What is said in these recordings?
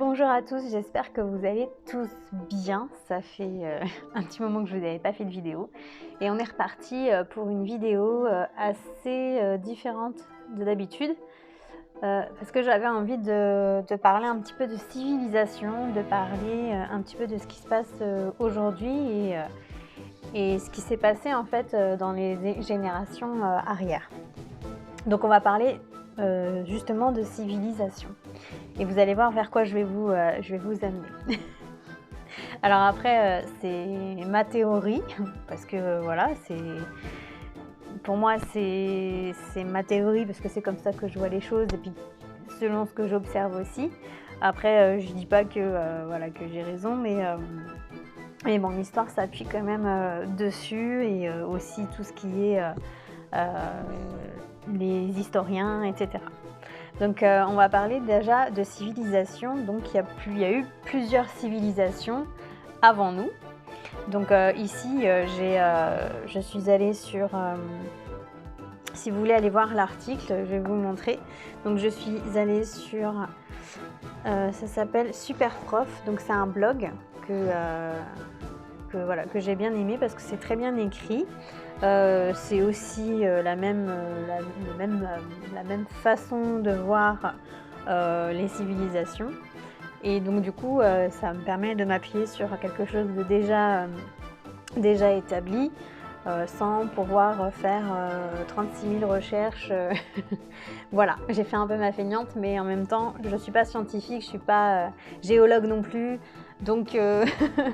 Bonjour à tous, j'espère que vous allez tous bien. Ça fait un petit moment que je vous avais pas fait de vidéo et on est reparti pour une vidéo assez différente de d'habitude parce que j'avais envie de parler un petit peu de civilisation, de parler un petit peu de ce qui se passe aujourd'hui et ce qui s'est passé en fait dans les générations arrière. Donc on va parler justement de civilisation. Et vous allez voir vers quoi je vais vous amener. Alors après, c'est ma théorie, parce que voilà, pour moi c'est ma théorie, parce que c'est comme ça que je vois les choses, et puis selon ce que j'observe aussi. Après, je dis pas que, voilà, que j'ai raison, mais bon, l'histoire s'appuie quand même dessus, et aussi tout ce qui est les historiens, etc. Donc on va parler déjà de civilisation. Donc il y a eu plusieurs civilisations avant nous. Donc ici je suis allée sur, si vous voulez aller voir l'article, je vais vous le montrer. Donc je suis allée sur, ça s'appelle Superprof, donc c'est un blog voilà, que j'ai bien aimé parce que c'est très bien écrit. C'est aussi la même façon de voir les civilisations. Et donc du coup, ça me permet de m'appuyer sur quelque chose de déjà établi, sans pouvoir faire 36 000 recherches. Voilà, j'ai fait un peu ma feignante, mais en même temps, je ne suis pas scientifique, je ne suis pas géologue non plus, donc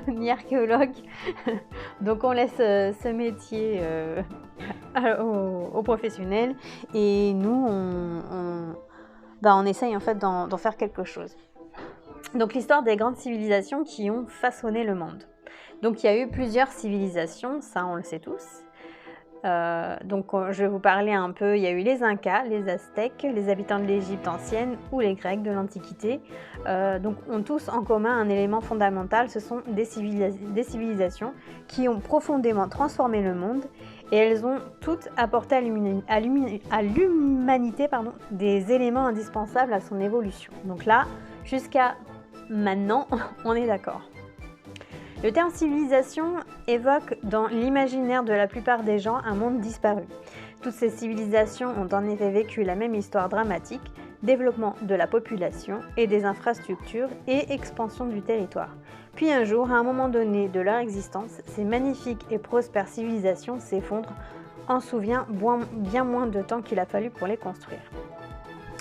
ni archéologue. Donc on laisse ce métier aux professionnels, et nous, on essaye en fait d'en faire quelque chose. Donc l'histoire des grandes civilisations qui ont façonné le monde. Donc il y a eu plusieurs civilisations, ça on le sait tous. Donc je vais vous parler un peu. Il y a eu les Incas, les Aztèques, les habitants de l'Égypte ancienne ou les Grecs de l'Antiquité. Donc ont tous en commun un élément fondamental, ce sont des civilisations qui ont profondément transformé le monde, et elles ont toutes apporté à l'humanité des éléments indispensables à son évolution. Donc là, jusqu'à maintenant, on est d'accord. Le terme civilisation évoque dans l'imaginaire de la plupart des gens un monde disparu. Toutes ces civilisations ont en effet vécu la même histoire dramatique, développement de la population et des infrastructures et expansion du territoire. Puis un jour, à un moment donné de leur existence, ces magnifiques et prospères civilisations s'effondrent en souvient bien moins de temps qu'il a fallu pour les construire.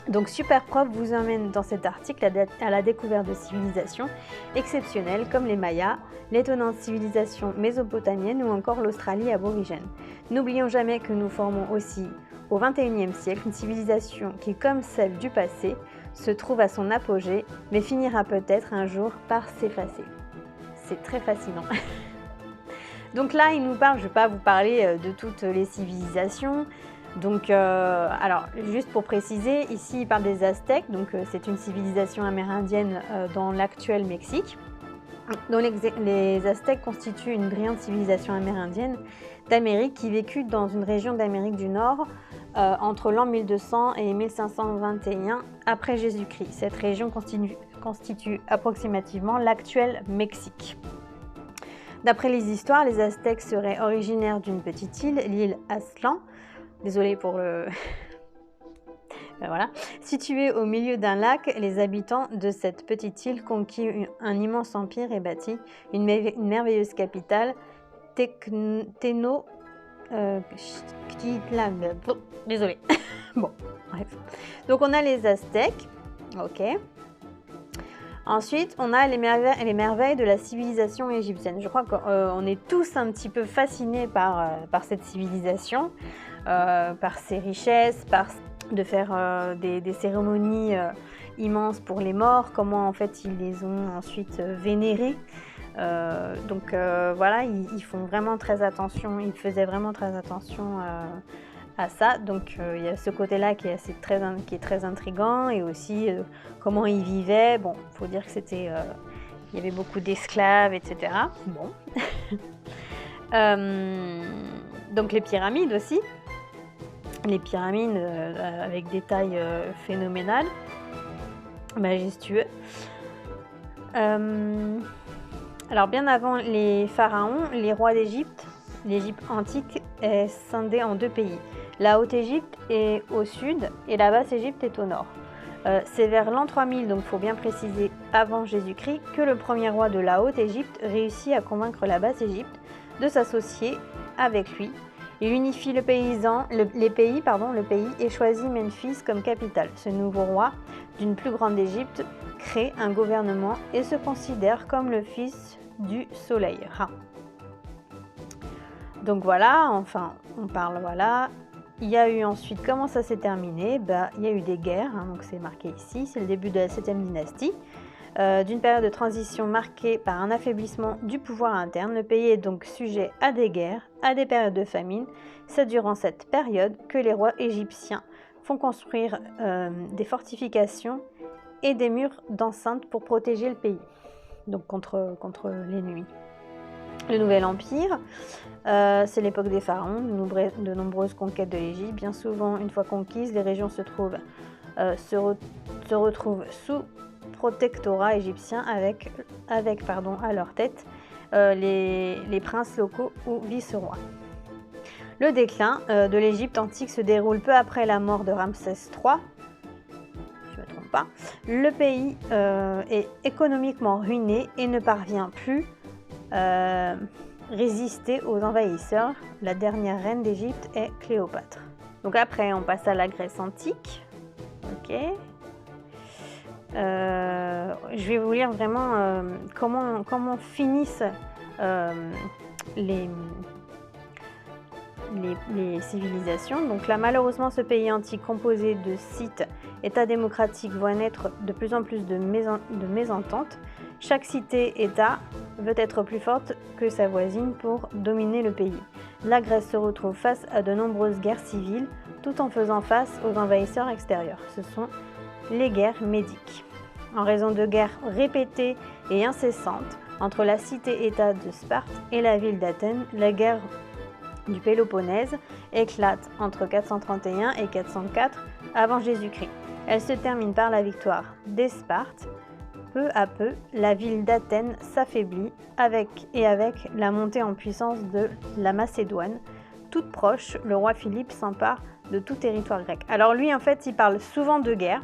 Donc Superprof vous emmène dans cet article à la découverte de civilisations exceptionnelles comme les Mayas, l'étonnante civilisation mésopotamienne ou encore l'Australie aborigène. N'oublions jamais que nous formons aussi au XXIe siècle une civilisation qui, comme celle du passé, se trouve à son apogée, mais finira peut-être un jour par s'effacer. C'est très fascinant. Donc là, il nous parle, je ne vais pas vous parler de toutes les civilisations. Donc, alors, juste pour préciser, ici il parle des Aztèques, donc c'est une civilisation amérindienne dans l'actuel Mexique. Donc, les Aztèques constituent une brillante civilisation amérindienne d'Amérique qui vécut dans une région d'Amérique du Nord entre l'an 1200 et 1521 après Jésus-Christ. Cette région constitue approximativement l'actuel Mexique. D'après les histoires, les Aztèques seraient originaires d'une petite île, l'île Aztlán. Désolée pour le... voilà. Située au milieu d'un lac, les habitants de cette petite île conquirent un immense empire et bâtit une merveilleuse capitale, désolée. Bon, bref. Donc on a les Aztèques, ok. Ensuite, on a les merveilles de la civilisation égyptienne. Je crois qu'on est tous un petit peu fascinés par cette civilisation. Par ses richesses, de faire des cérémonies immenses pour les morts, comment en fait ils les ont ensuite vénérés. Donc voilà, ils font vraiment très attention, ils faisaient vraiment très attention à ça. Donc il y a ce côté-là qui est très intriguant, et aussi comment ils vivaient. Bon, il faut dire que il y avait beaucoup d'esclaves, etc. Bon. Donc les pyramides aussi. Les pyramides avec des tailles phénoménales, majestueux. Euh, alors bien avant les pharaons, les rois d'Égypte, l'Égypte antique est scindée en deux pays. La Haute-Égypte est au sud et la Basse-Égypte est au nord. C'est vers l'an 3000, donc il faut bien préciser avant Jésus-Christ, que le premier roi de la Haute-Égypte réussit à convaincre la Basse-Égypte de s'associer avec lui. Il unifie le pays et choisit Memphis comme capitale. Ce nouveau roi d'une plus grande Égypte crée un gouvernement et se considère comme le fils du soleil, Ra. Donc voilà, enfin on parle voilà. Il y a eu ensuite, comment ça s'est terminé? Il y a eu des guerres, donc c'est marqué ici, c'est le début de la 7e dynastie. D'une période de transition marquée par un affaiblissement du pouvoir interne, le pays est donc sujet à des guerres, à des périodes de famine. C'est durant cette période que les rois égyptiens font construire des fortifications et des murs d'enceinte pour protéger le pays, donc contre l'ennemi. Le Nouvel Empire, c'est l'époque des pharaons, de nombreuses conquêtes de l'Égypte. Bien souvent, une fois conquises, les régions se retrouvent sous protectorat égyptien avec à leur tête les princes locaux ou vice-rois. Le déclin de l'Égypte antique se déroule peu après la mort de Ramsès III. Je ne me trompe pas. Le pays est économiquement ruiné et ne parvient plus résister aux envahisseurs. La dernière reine d'Égypte est Cléopâtre. Donc après, on passe à la Grèce antique. Ok. Je vais vous lire vraiment comment finissent les civilisations. Donc là, malheureusement, ce pays antique composé de sites, États démocratiques, voit naître de plus en plus de mésententes. Chaque cité-État veut être plus forte que sa voisine pour dominer le pays. La Grèce se retrouve face à de nombreuses guerres civiles, tout en faisant face aux envahisseurs extérieurs. Ce sont les guerres médiques. En raison de guerres répétées et incessantes entre la cité-État de Sparte et la ville d'Athènes, la guerre du Péloponnèse éclate entre 431 et 404 avant Jésus-Christ. Elle se termine par la victoire des Spartes. Peu à peu, la ville d'Athènes s'affaiblit avec la montée en puissance de la Macédoine. Toute proche, le roi Philippe s'empare de tout territoire grec. Alors lui, en fait, il parle souvent de guerre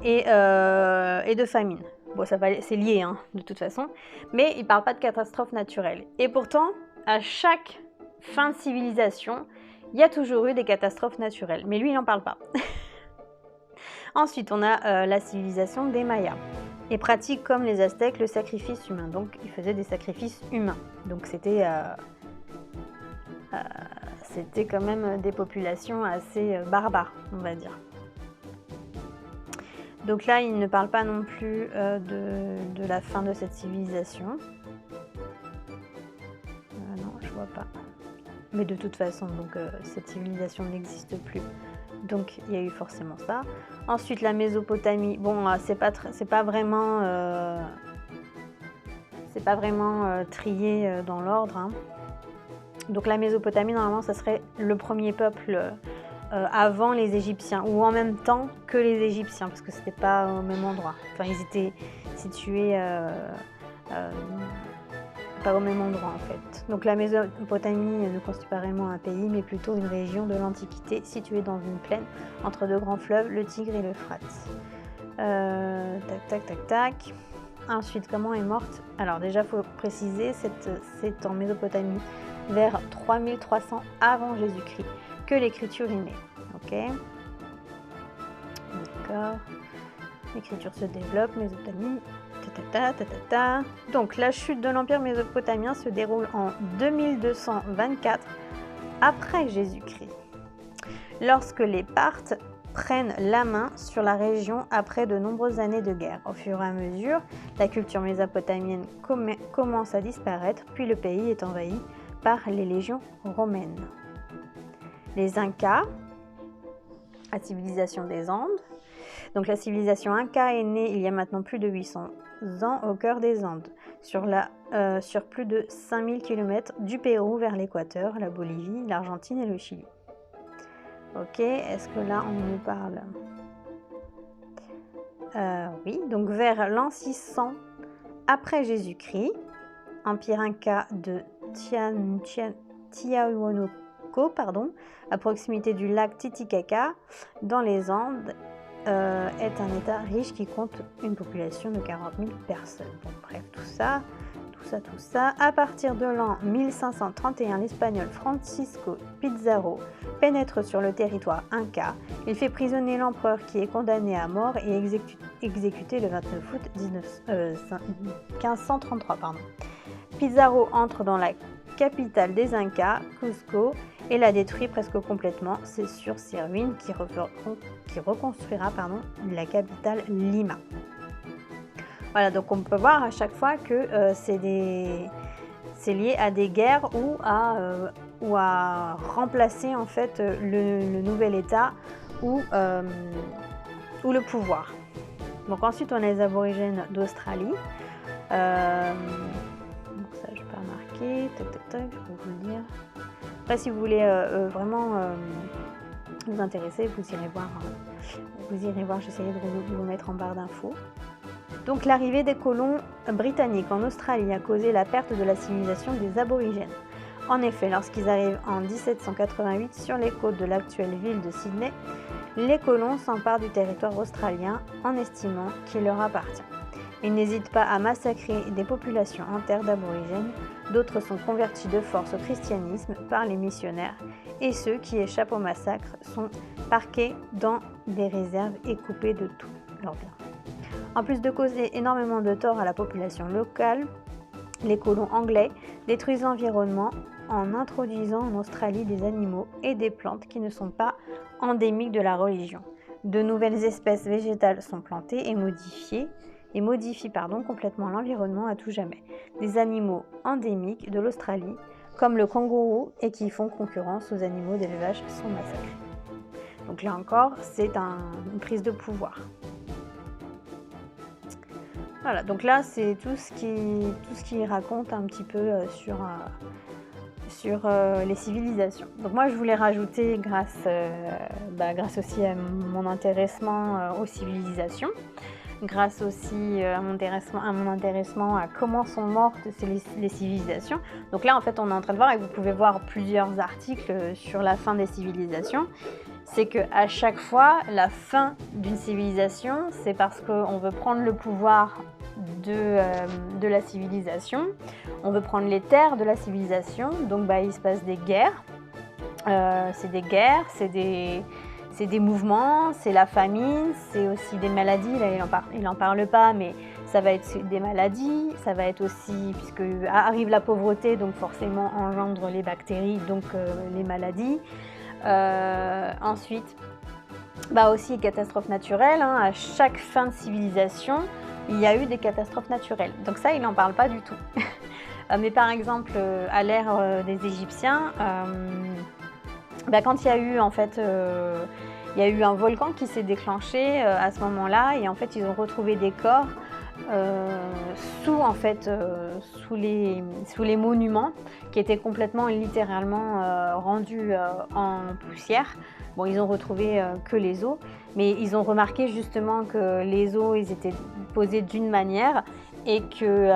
et de famine. Bon, c'est lié, hein, de toute façon. Mais il ne parle pas de catastrophe naturelle. Et pourtant, à chaque fin de civilisation, il y a toujours eu des catastrophes naturelles. Mais lui, il n'en parle pas. Ensuite, on a la civilisation des Mayas. Et pratique comme les Aztèques le sacrifice humain. Donc, ils faisaient des sacrifices humains. Donc, c'était quand même des populations assez barbares, on va dire. Donc là, il ne parle pas non plus de la fin de cette civilisation. Non, je vois pas. Mais de toute façon, donc cette civilisation n'existe plus. Donc il y a eu forcément ça. Ensuite, la Mésopotamie. Bon, c'est pas vraiment trié dans l'ordre. Hein. Donc la Mésopotamie, normalement, ça serait le premier peuple avant les Égyptiens, ou en même temps que les Égyptiens, parce que c'était pas au même endroit. Enfin, ils étaient situés pas au même endroit en fait. Donc la Mésopotamie ne constitue pas réellement un pays, mais plutôt une région de l'Antiquité située dans une plaine entre deux grands fleuves, le Tigre et l'Euphrate. Tac. Ensuite, comment est morte? Alors déjà, il faut préciser, c'est en Mésopotamie, vers 3300 avant Jésus-Christ, que l'écriture est née. Ok. D'accord. L'écriture se développe, Mésopotamie. Donc la chute de l'Empire mésopotamien se déroule en 2224 après Jésus-Christ, lorsque les Parthes prennent la main sur la région après de nombreuses années de guerre. Au fur et à mesure, la culture mésopotamienne commence à disparaître, puis le pays est envahi par les légions romaines. Les Incas, la civilisation des Andes. Donc la civilisation Inca est née il y a maintenant plus de 800 ans au cœur des Andes, sur plus de 5000 km du Pérou vers l'Équateur, la Bolivie, l'Argentine et le Chili. Ok, est-ce que là on nous parle Oui, donc vers l'an 600 après Jésus-Christ, empire inca de Tiahuanaco, à proximité du lac Titicaca, dans les Andes, est un État riche qui compte une population de 40 000 personnes. Bon, bref, tout ça. À partir de l'an 1531, l'Espagnol Francisco Pizarro pénètre sur le territoire inca. Il fait prisonnier l'empereur qui est condamné à mort et exécuté le 29 août 1533. Pizarro entre dans la capitale des Incas, Cusco, et la détruit presque complètement. C'est sur ces ruines qu'il reconstruira la capitale Lima. Voilà, donc on peut voir à chaque fois que c'est lié à des guerres ou à remplacer en fait le nouvel État ou le pouvoir. Donc ensuite on a les aborigènes d'Australie. Donc ça je peux remarquer, je vais vous le dire. Après si vous voulez vraiment vous intéresser, vous irez voir, j'essaierai de vous mettre en barre d'infos. Donc l'arrivée des colons britanniques en Australie a causé la perte de la civilisation des aborigènes. En effet, lorsqu'ils arrivent en 1788 sur les côtes de l'actuelle ville de Sydney, les colons s'emparent du territoire australien en estimant qu'il leur appartient. Ils n'hésitent pas à massacrer des populations entières d'aborigènes, d'autres sont convertis de force au christianisme par les missionnaires et ceux qui échappent au massacre sont parqués dans des réserves et coupés de tout leur bien. En plus de causer énormément de tort à la population locale, les colons anglais détruisent l'environnement en introduisant en Australie des animaux et des plantes qui ne sont pas endémiques de la religion. De nouvelles espèces végétales sont plantées et modifient complètement l'environnement à tout jamais. Des animaux endémiques de l'Australie, comme le kangourou, et qui font concurrence aux animaux d'élevage, sont massacrés. Donc là encore, c'est une prise de pouvoir. Voilà, donc là c'est tout ce qui raconte un petit peu sur les civilisations. Donc moi je voulais rajouter grâce aussi à mon intéressement aux civilisations, grâce aussi à mon intéressement à comment sont mortes les civilisations. Donc là en fait on est en train de voir, et vous pouvez voir plusieurs articles sur la fin des civilisations, c'est qu'à chaque fois la fin d'une civilisation, c'est parce qu'on veut prendre le pouvoir de la civilisation, on veut prendre les terres de la civilisation, donc il se passe des guerres, c'est des mouvements, c'est la famine, c'est aussi des maladies. Là il en parle pas, mais ça va être des maladies, ça va être aussi, puisque arrive la pauvreté, donc forcément engendre les bactéries, donc les maladies. Ensuite, aussi catastrophes naturelles, à chaque fin de civilisation, il y a eu des catastrophes naturelles. Donc ça, il n'en parle pas du tout. Mais par exemple, à l'ère des Égyptiens, quand il y a eu il y a eu un volcan qui s'est déclenché à ce moment-là, et en fait ils ont retrouvé des corps sous les monuments qui étaient complètement littéralement rendus en poussière. Bon, ils ont retrouvé que les os, mais ils ont remarqué justement que les os ils étaient posés d'une manière, et que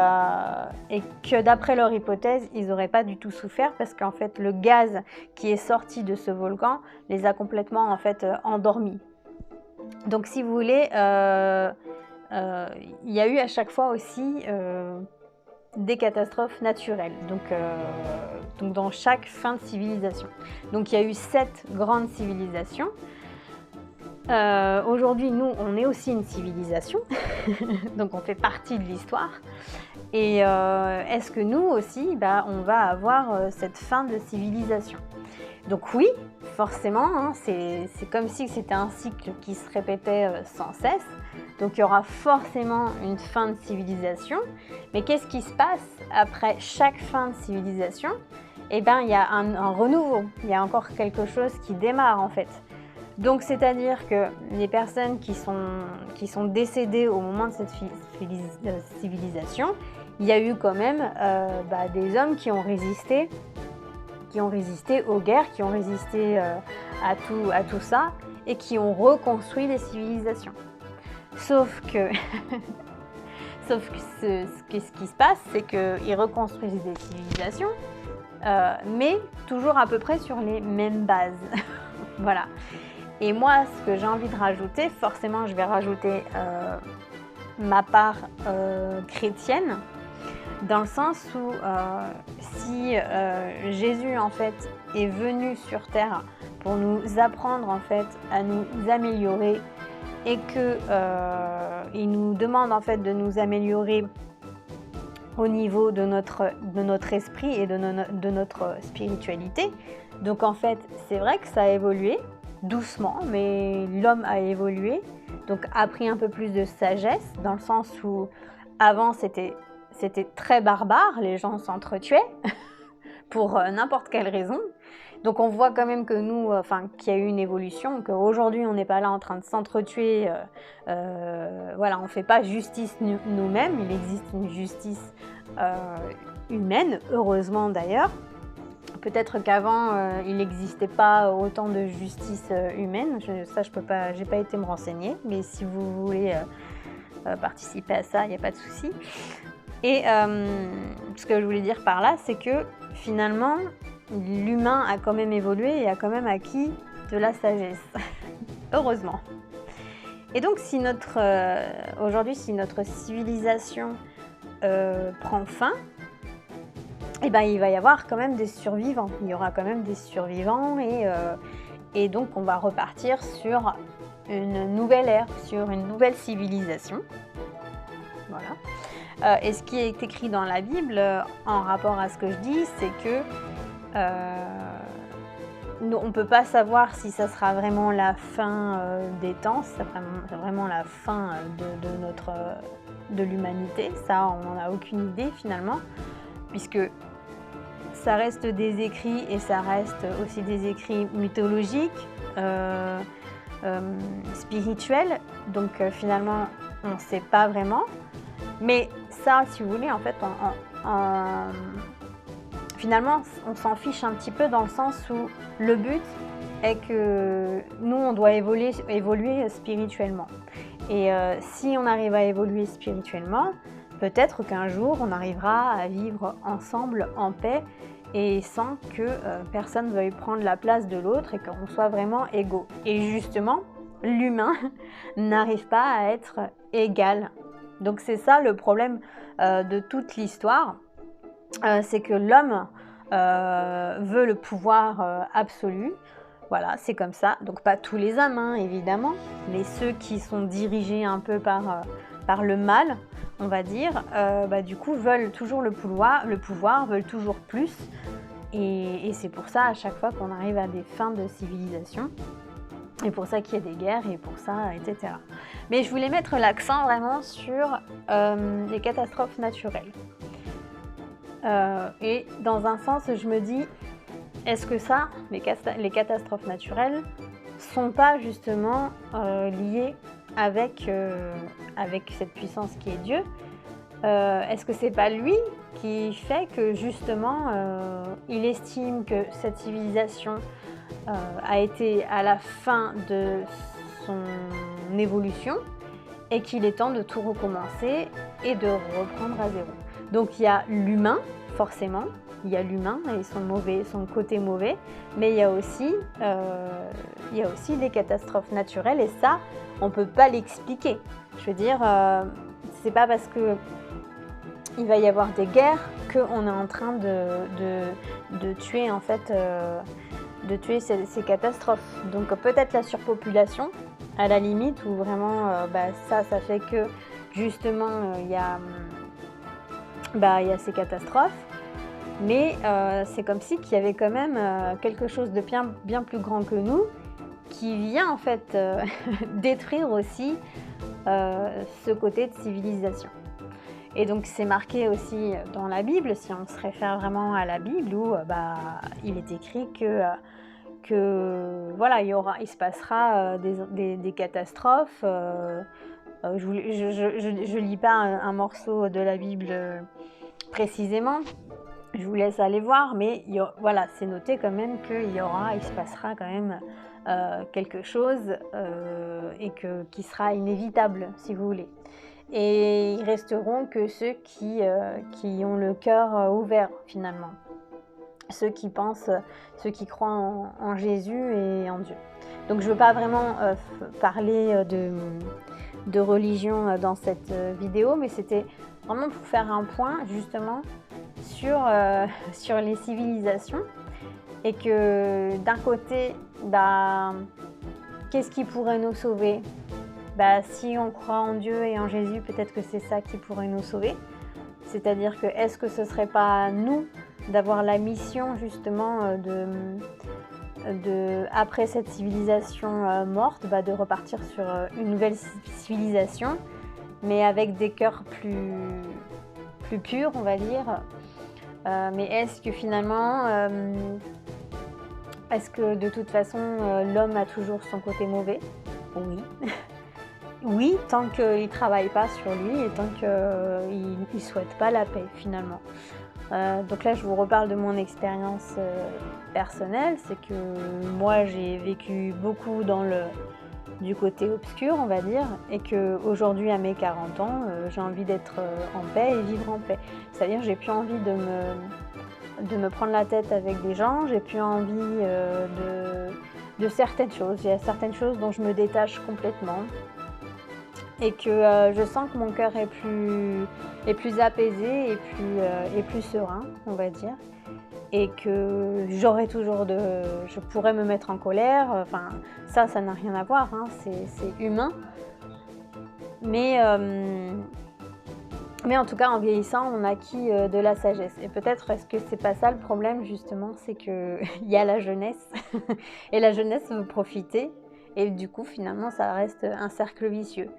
d'après leur hypothèse, ils n'auraient pas du tout souffert, parce qu'en fait le gaz qui est sorti de ce volcan les a complètement endormis. Donc si vous voulez, il y a eu à chaque fois aussi des catastrophes naturelles, donc dans chaque fin de civilisation. Donc il y a eu 7 grandes civilisations. Aujourd'hui, nous, on est aussi une civilisation, donc on fait partie de l'histoire. Et est-ce que nous aussi, on va avoir cette fin de civilisation? Donc oui, forcément, c'est comme si c'était un cycle qui se répétait sans cesse. Donc il y aura forcément une fin de civilisation. Mais qu'est-ce qui se passe après chaque fin de civilisation? Eh bien, il y a un renouveau, il y a encore quelque chose qui démarre en fait. Donc c'est-à-dire que les personnes qui sont décédées au moment de cette civilisation, il y a eu quand même des hommes qui ont résisté aux guerres, qui ont résisté à tout ça, et qui ont reconstruit les civilisations. Sauf que, sauf que ce qui se passe, c'est qu'ils reconstruisent des civilisations, mais toujours à peu près sur les mêmes bases. Voilà. Et moi, ce que j'ai envie de rajouter, forcément, je vais rajouter ma part chrétienne, dans le sens où si Jésus, en fait, est venu sur Terre pour nous apprendre, en fait, à nous améliorer, et qu'il nous demande, en fait, de nous améliorer au niveau de notre esprit et de notre spiritualité. Donc, en fait, c'est vrai que ça a évolué, doucement, mais l'homme a évolué, donc a pris un peu plus de sagesse, dans le sens où avant c'était très barbare, les gens s'entretuaient pour n'importe quelle raison. Donc on voit quand même que nous, qu'il y a eu une évolution, qu'aujourd'hui on n'est pas là en train de s'entretuer, voilà, on ne fait pas justice nous-mêmes, il existe une justice humaine, heureusement d'ailleurs. Peut-être qu'avant, il n'existait pas autant de justice humaine. Ça, je peux pas, j'ai pas été me renseigner. Mais si vous voulez participer à ça, il n'y a pas de souci. Et ce que je voulais dire par là, c'est que finalement, l'humain a quand même évolué et a quand même acquis de la sagesse. Heureusement. Et donc, aujourd'hui, si notre civilisation prend fin, eh ben, il va y avoir quand même des survivants. Il y aura quand même des survivants et donc on va repartir sur une nouvelle ère, sur une nouvelle civilisation. Voilà. Et ce qui est écrit dans la Bible en rapport à ce que je dis, c'est que on ne peut pas savoir si ça sera vraiment la fin des temps, si c'est vraiment la fin de l'humanité. Ça, on n'en a aucune idée finalement, puisque ça reste des écrits et ça reste aussi des écrits mythologiques, spirituels. Donc finalement, on ne sait pas vraiment. Mais ça, si vous voulez, en fait, finalement, on s'en fiche un petit peu dans le sens où le but est que nous, on doit évoluer spirituellement. Et si on arrive à évoluer spirituellement, peut-être qu'un jour, on arrivera à vivre ensemble en paix et sans que personne veuille prendre la place de l'autre et qu'on soit vraiment égaux. Et justement, l'humain n'arrive pas à être égal. Donc c'est ça le problème de toute l'histoire, c'est que l'homme veut le pouvoir absolu. Voilà, c'est comme ça. Donc pas tous les hommes, hein, évidemment, mais ceux qui sont dirigés un peu par le mal, on va dire, du coup veulent toujours le pouvoir, veulent toujours plus. Et c'est pour ça à chaque fois qu'on arrive à des fins de civilisation. Et pour ça qu'il y a des guerres, et pour ça, etc. Mais je voulais mettre l'accent vraiment sur les catastrophes naturelles. Et dans un sens, je me dis, est-ce que ça, les catastrophes naturelles, sont pas justement liées avec cette puissance qui est Dieu? Est-ce que c'est pas lui qui fait que justement il estime que cette civilisation a été à la fin de son évolution et qu'il est temps de tout recommencer et de reprendre à zéro? Donc il y a l'humain, forcément, il y a l'humain et son côté mauvais, mais il y a aussi des catastrophes naturelles et ça, on ne peut pas l'expliquer. Je veux dire, c'est pas parce que il va y avoir des guerres qu'on est en train de tuer en fait, de tuer ces catastrophes. Donc peut-être la surpopulation, à la limite, où vraiment ça fait que justement il y a ces catastrophes. Mais c'est comme si qu'il y avait quand même quelque chose de bien plus grand que nous qui vient en fait détruire aussi ce côté de civilisation. Et donc c'est marqué aussi dans la Bible, si on se réfère vraiment à la Bible, où il est écrit que voilà, il se passera des catastrophes. Je lis pas un morceau de la Bible précisément. Je vous laisse aller voir, mais voilà, c'est noté quand même il se passera quand même quelque chose qui sera inévitable, si vous voulez. Et ils resteront que ceux qui ont le cœur ouvert, finalement. Ceux qui pensent, ceux qui croient en Jésus et en Dieu. Donc je ne veux pas vraiment parler de religion dans cette vidéo, mais c'était vraiment pour faire un point justement sur les civilisations, et que d'un côté, qu'est-ce qui pourrait nous sauver? Si on croit en Dieu et en Jésus, peut-être que c'est ça qui pourrait nous sauver. C'est-à-dire que est-ce que ce ne serait pas à nous d'avoir la mission justement après cette civilisation morte, de repartir sur une nouvelle civilisation, mais avec des cœurs plus purs, on va dire. Mais est-ce que finalement, est-ce que de toute façon l'homme a toujours son côté mauvais? Oui. Oui, tant qu'il ne travaille pas sur lui et tant qu'il ne souhaite pas la paix finalement. Donc là, je vous reparle de mon expérience personnelle. C'est que moi, j'ai vécu beaucoup du côté obscur, on va dire, et qu'aujourd'hui, à mes 40 ans, j'ai envie d'être en paix et vivre en paix. C'est-à-dire, j'ai plus envie de me prendre la tête avec des gens, j'ai plus envie de certaines choses. Il y a certaines choses dont je me détache complètement. Et que je sens que mon cœur est plus apaisé et plus serein, on va dire. Et que je pourrais me mettre en colère, enfin ça n'a rien à voir, hein, c'est humain. Mais en tout cas, en vieillissant, on acquit de la sagesse. Et peut-être, est-ce que c'est pas ça le problème justement, c'est qu'il y a la jeunesse, et la jeunesse veut profiter. Et du coup, finalement, ça reste un cercle vicieux.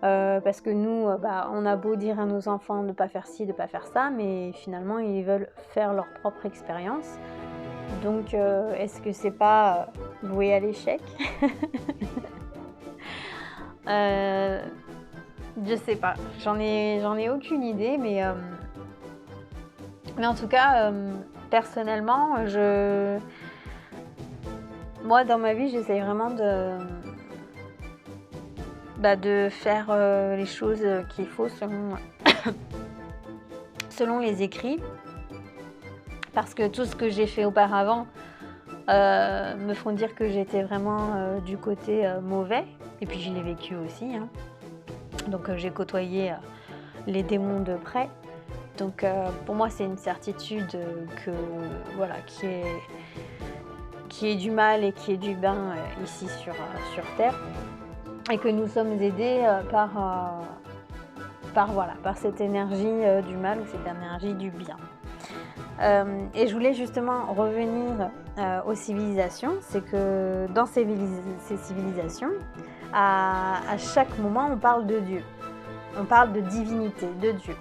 Parce que nous, on a beau dire à nos enfants de ne pas faire ci, de ne pas faire ça, mais finalement, ils veulent faire leur propre expérience. Donc, est-ce que c'est pas voué à l'échec? Je sais pas. J'en ai aucune idée, mais en tout cas, personnellement, moi, dans ma vie, j'essaye vraiment de faire les choses qu'il faut selon les écrits, parce que tout ce que j'ai fait auparavant me font dire que j'étais vraiment du côté mauvais, et puis je l'ai vécu aussi, hein. Donc j'ai côtoyé les démons de près, donc pour moi c'est une certitude que voilà, qui est du mal et qui est du bien ici sur Terre. Et que nous sommes aidés par cette énergie du mal ou cette énergie du bien. Et je voulais justement revenir aux civilisations. C'est que dans ces civilisations, à chaque moment, on parle de Dieu. On parle de divinité, de Dieu,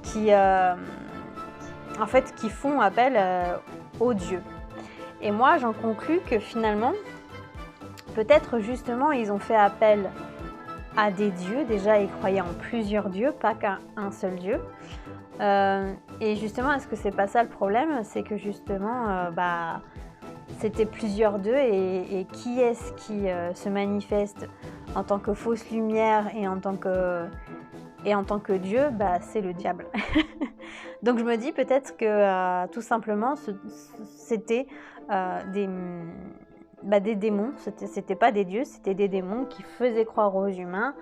qui font appel aux dieux. Et moi, j'en conclus que finalement, peut-être justement, ils ont fait appel à des dieux. Déjà, ils croyaient en plusieurs dieux, pas qu'à un seul dieu. Et justement, est-ce que c'est pas ça le problème? C'est que justement, c'était plusieurs dieux, et qui est-ce qui se manifeste en tant que fausse lumière et en tant que Dieu? C'est le diable. Donc je me dis peut-être que tout simplement, c'était des démons, c'était pas des dieux, c'était des démons qui faisaient croire aux humains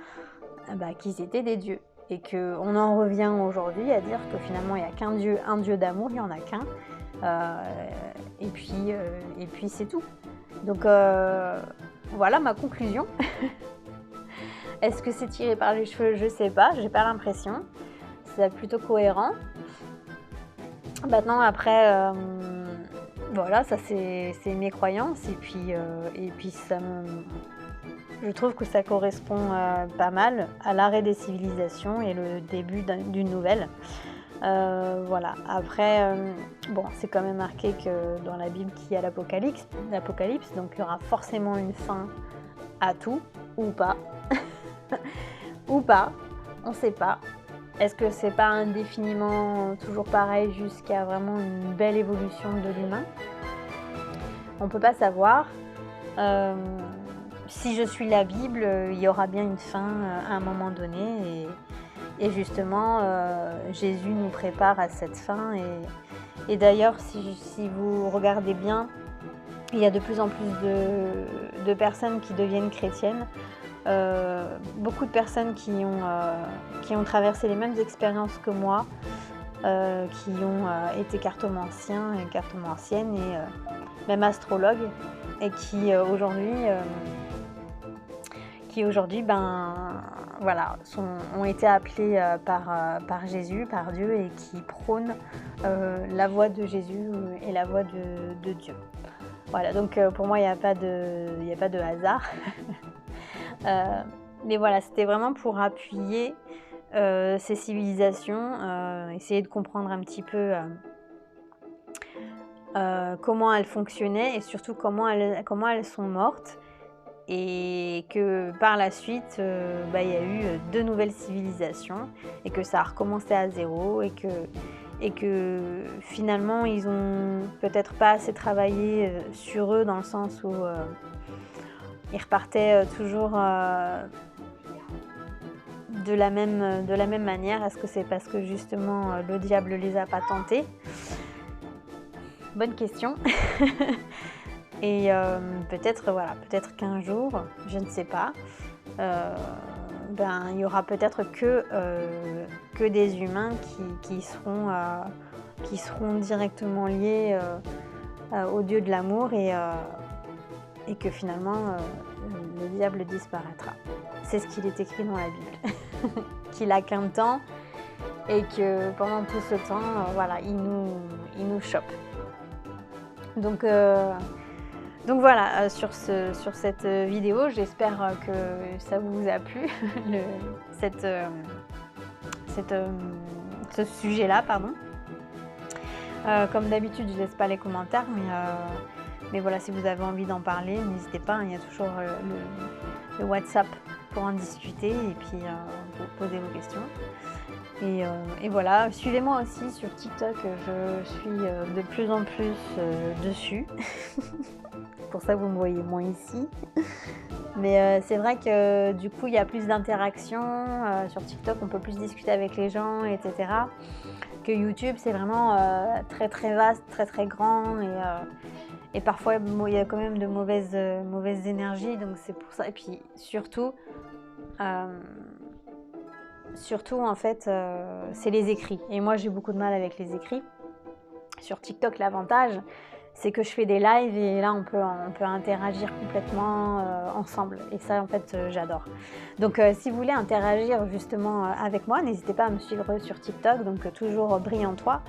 qu'ils étaient des dieux. Et qu'on en revient aujourd'hui à dire que finalement il n'y a qu'un dieu, un dieu d'amour, il n'y en a qu'un. Et puis c'est tout. Donc voilà ma conclusion. Est-ce que c'est tiré par les cheveux? Je sais pas, j'ai pas l'impression. C'est plutôt cohérent. Maintenant après... voilà, ça c'est mes croyances, et puis je trouve que ça correspond pas mal à l'arrêt des civilisations et le début d'une nouvelle. Voilà, après, c'est quand même marqué que dans la Bible qu'il y a l'Apocalypse, donc il y aura forcément une fin à tout, ou pas, ou pas, on sait pas. Est-ce que c'est pas indéfiniment toujours pareil jusqu'à vraiment une belle évolution de l'humain? On peut pas savoir. Euh, si je suis la Bible, il y aura bien une fin à un moment donné. Et justement, Jésus nous prépare à cette fin. Et d'ailleurs, si vous regardez bien, il y a de plus en plus de personnes qui deviennent chrétiennes. Beaucoup de personnes qui ont traversé les mêmes expériences que moi, qui ont été cartomanciens et cartomanciennes et même astrologues, et qui aujourd'hui voilà, ont été appelés par Jésus, par Dieu, et qui prônent la voie de Jésus et la voie de Dieu. Voilà, donc pour moi, il n'y a pas de hasard. Mais voilà, c'était vraiment pour appuyer ces civilisations, essayer de comprendre un petit peu comment elles fonctionnaient et surtout comment elles sont mortes. Et que par la suite, il y a eu de nouvelles civilisations et que ça a recommencé à zéro et que finalement ils ont peut-être pas assez travaillé sur eux, dans le sens où ils repartaient toujours de la même manière. Est-ce que c'est parce que justement le diable les a pas tentés? Bonne question. Et peut-être qu'un jour, je ne sais pas, il y aura peut-être que des humains qui seront directement liés au Dieu de l'amour, et que finalement le diable disparaîtra. C'est ce qu'il est écrit dans la Bible. Qu'il a qu'un temps et que pendant tout ce temps, il nous chope. Donc voilà, sur cette vidéo, j'espère que ça vous a plu, ce sujet-là, pardon. Comme d'habitude, je laisse pas les commentaires, mais voilà, si vous avez envie d'en parler, n'hésitez pas, il y a toujours le WhatsApp pour en discuter et puis vous poser vos questions. Et voilà, suivez-moi aussi sur TikTok, je suis de plus en plus dessus. Pour ça, vous me voyez moins ici. Mais c'est vrai que du coup, il y a plus d'interactions. Sur TikTok, on peut plus discuter avec les gens, etc. Que YouTube, c'est vraiment très très vaste, très très grand. Et parfois, il y a quand même de mauvaises énergies. Donc c'est pour ça. Et puis surtout en fait, c'est les écrits. Et moi, j'ai beaucoup de mal avec les écrits. Sur TikTok, l'avantage, c'est que je fais des lives et là, on peut interagir complètement ensemble. Et ça, en fait, j'adore. Donc, si vous voulez interagir justement avec moi, n'hésitez pas à me suivre sur TikTok, donc toujours Brillantois.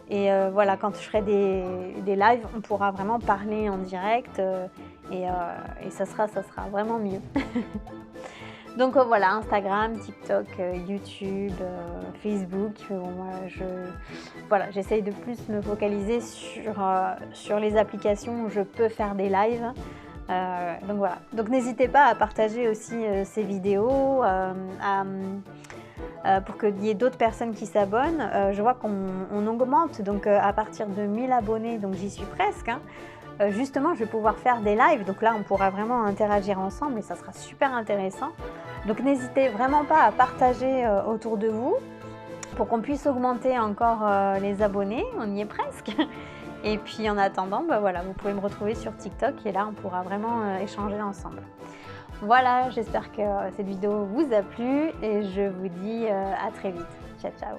Et voilà, quand je ferai des lives, on pourra vraiment parler en direct et ça sera vraiment mieux. Donc voilà, Instagram, TikTok, YouTube, Facebook. J'essaye de plus me focaliser sur les applications où je peux faire des lives. Donc voilà. Donc n'hésitez pas à partager aussi ces vidéos, pour qu'il y ait d'autres personnes qui s'abonnent. Je vois qu'on augmente, donc à partir de 1000 abonnés, donc j'y suis presque. Justement, je vais pouvoir faire des lives, donc là on pourra vraiment interagir ensemble et ça sera super intéressant. Donc n'hésitez vraiment pas à partager autour de vous pour qu'on puisse augmenter encore les abonnés, on y est presque. Et puis en attendant, vous pouvez me retrouver sur TikTok et là on pourra vraiment échanger ensemble. Voilà, j'espère que cette vidéo vous a plu et je vous dis à très vite. Ciao ciao.